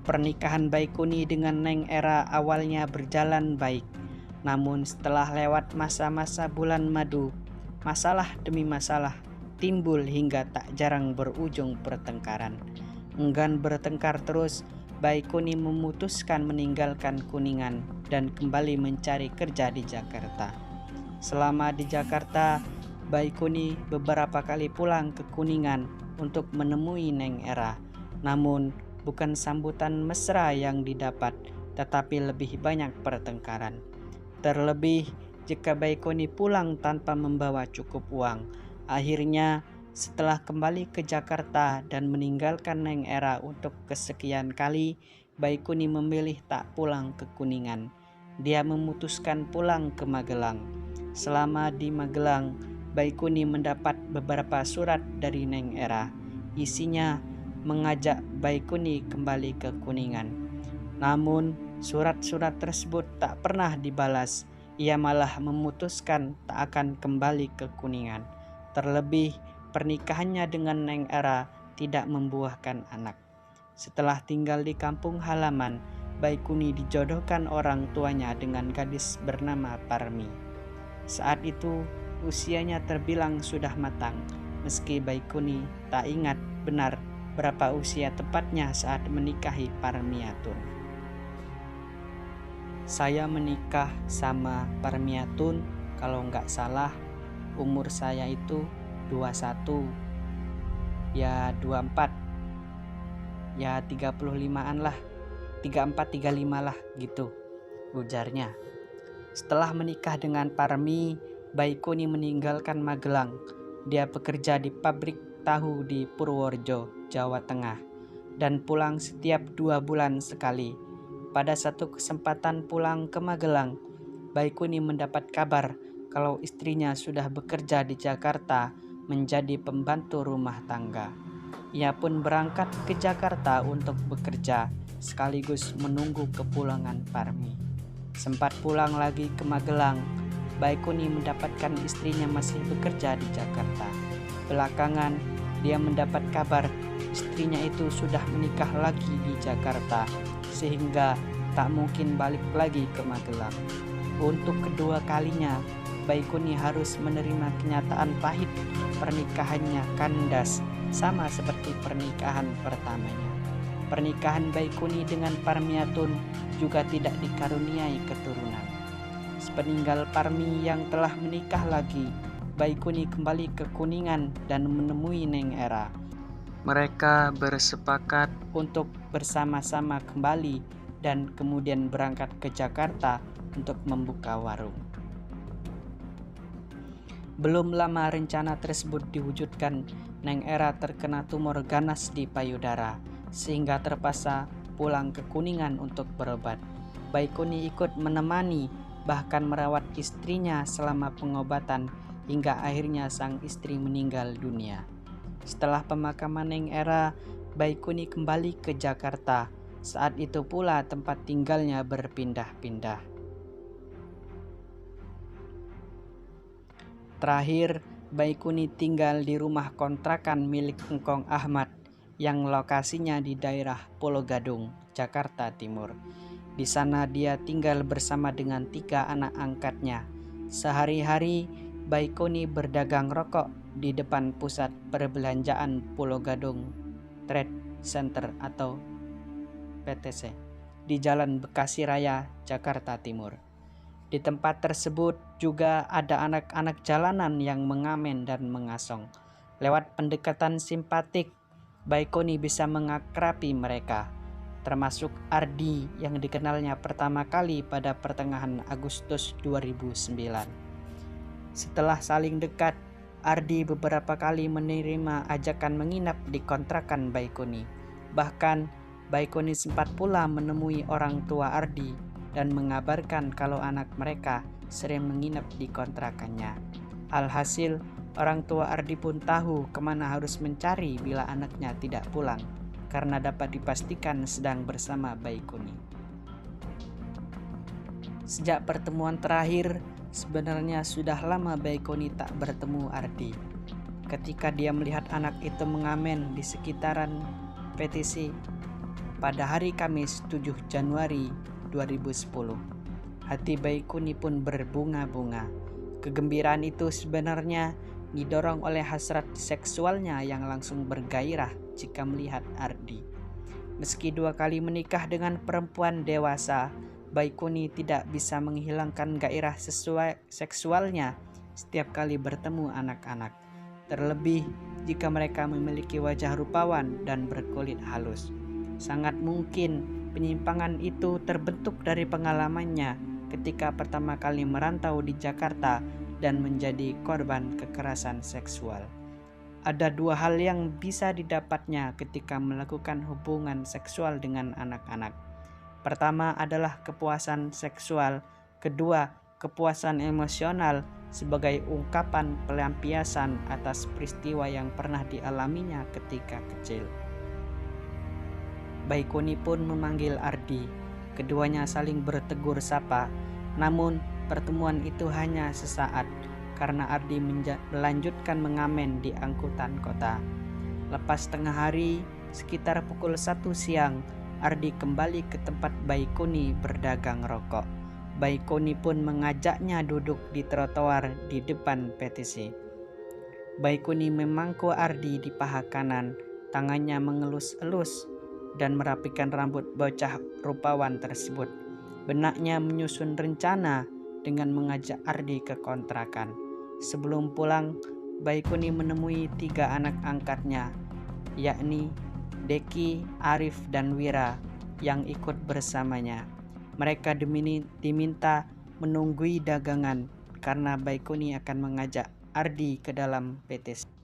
Pernikahan Baikuni dengan Neng Era awalnya berjalan baik. Namun setelah lewat masa-masa bulan madu, masalah demi masalah timbul hingga tak jarang berujung pertengkaran. Enggan bertengkar terus, Baikuni memutuskan meninggalkan Kuningan dan kembali mencari kerja di Jakarta. Selama di Jakarta, Baikuni beberapa kali pulang ke Kuningan untuk menemui Neng Era. Namun bukan sambutan mesra yang didapat, tetapi lebih banyak pertengkaran. Terlebih jika Baikuni pulang tanpa membawa cukup uang. Akhirnya setelah kembali ke Jakarta dan meninggalkan Neng Era untuk kesekian kali, Baikuni memilih tak pulang ke Kuningan. Dia memutuskan pulang ke Magelang. Selama di Magelang, Baikuni mendapat beberapa surat dari Neng Era. Isinya mengajak Baikuni kembali ke Kuningan. Namun surat-surat tersebut tak pernah dibalas. Ia malah memutuskan tak akan kembali ke Kuningan. Terlebih pernikahannya dengan Neng Era tidak membuahkan anak. Setelah tinggal di kampung halaman, Baikuni dijodohkan orang tuanya dengan gadis bernama Parmi. Saat itu usianya terbilang sudah matang, meski Baikuni tak ingat benar berapa usia tepatnya saat menikahi Parmiatun. Saya menikah sama Parmiatun, kalau nggak salah umur saya itu 21, ya 24, ya 35an lah, 34-35 lah gitu ujarnya. Setelah menikah dengan Parmi, Baikuni meninggalkan Magelang. Dia bekerja di pabrik tahu di Purworejo, Jawa Tengah, dan pulang setiap 2 bulan sekali. Pada satu kesempatan pulang ke Magelang, Baikuni mendapat kabar kalau istrinya sudah bekerja di Jakarta menjadi pembantu rumah tangga. Ia pun berangkat ke Jakarta untuk bekerja, sekaligus menunggu kepulangan Parmi. Sempat pulang lagi ke Magelang, Baikuni mendapatkan istrinya masih bekerja di Jakarta. Belakangan, dia mendapat kabar istrinya itu sudah menikah lagi di Jakarta, sehingga tak mungkin balik lagi ke Magelang. Untuk kedua kalinya, Baikuni harus menerima kenyataan pahit pernikahannya kandas, sama seperti pernikahan pertamanya. Pernikahan Baikuni dengan Parmiatun juga tidak dikaruniai keturunan. Sepeninggal Parmi yang telah menikah lagi, Baikuni kembali ke Kuningan dan menemui Neng Era. Mereka bersepakat untuk bersama-sama kembali dan kemudian berangkat ke Jakarta untuk membuka warung. Belum lama rencana tersebut diwujudkan, Neng Era terkena tumor ganas di payudara, sehingga terpaksa pulang ke Kuningan untuk berobat. Baikuni ikut menemani, bahkan merawat istrinya selama pengobatan, hingga akhirnya sang istri meninggal dunia. Setelah pemakaman Neng Era, Baikuni kembali ke Jakarta. Saat itu pula tempat tinggalnya berpindah-pindah. Terakhir, Baikuni tinggal di rumah kontrakan milik Engkong Ahmad yang lokasinya di daerah Pulo Gadung, Jakarta Timur. Di sana dia tinggal bersama dengan 3 anak angkatnya. Sehari-hari Baikuni berdagang rokok di depan pusat perbelanjaan Pulo Gadung Trade Center atau PTC di Jalan Bekasi Raya, Jakarta Timur. Di tempat tersebut juga ada anak-anak jalanan yang mengamen dan mengasong. Lewat pendekatan simpatik, Baikuni bisa mengakrabi mereka, termasuk Ardi yang dikenalnya pertama kali pada pertengahan Agustus 2009. Setelah saling dekat, Ardi beberapa kali menerima ajakan menginap di kontrakan Baikuni. Bahkan Baikuni sempat pula menemui orang tua Ardi dan mengabarkan kalau anak mereka sering menginap di kontrakannya. Alhasil, orang tua Ardi pun tahu kemana harus mencari bila anaknya tidak pulang, karena dapat dipastikan sedang bersama Baikuni. Sejak pertemuan terakhir, sebenarnya sudah lama Baikuni tak bertemu Ardi. Ketika dia melihat anak itu mengamen di sekitaran PTC, pada hari Kamis 7 Januari 2010. Hati Baikuni pun berbunga-bunga. Kegembiraan itu sebenarnya didorong oleh hasrat seksualnya yang langsung bergairah jika melihat Ardi. Meski 2 kali menikah dengan perempuan dewasa, Baikuni tidak bisa menghilangkan gairah seksualnya setiap kali bertemu anak-anak. Terlebih jika mereka memiliki wajah rupawan dan berkulit halus. Sangat mungkin penyimpangan itu terbentuk dari pengalamannya ketika pertama kali merantau di Jakarta dan menjadi korban kekerasan seksual. Ada 2 hal yang bisa didapatnya ketika melakukan hubungan seksual dengan anak-anak. Pertama adalah kepuasan seksual, kedua kepuasan emosional sebagai ungkapan pelampiasan atas peristiwa yang pernah dialaminya ketika kecil. Baikuni pun memanggil Ardi. Keduanya saling bertegur sapa. Namun pertemuan itu hanya sesaat karena Ardi melanjutkan mengamen di angkutan kota. Lepas tengah hari, sekitar pukul 1 siang, Ardi kembali ke tempat Baikuni berdagang rokok. Baikuni pun mengajaknya duduk di trotoar di depan PTC. Baikuni memangku Ardi di paha kanan, tangannya mengelus-elus dan merapikan rambut bocah rupawan tersebut. Benaknya menyusun rencana dengan mengajak Ardi ke kontrakan. Sebelum pulang, Baikuni menemui 3 anak angkatnya, yakni Deki, Arif, dan Wira yang ikut bersamanya. Mereka diminta menunggui dagangan karena Baikuni akan mengajak Ardi ke dalam PTC.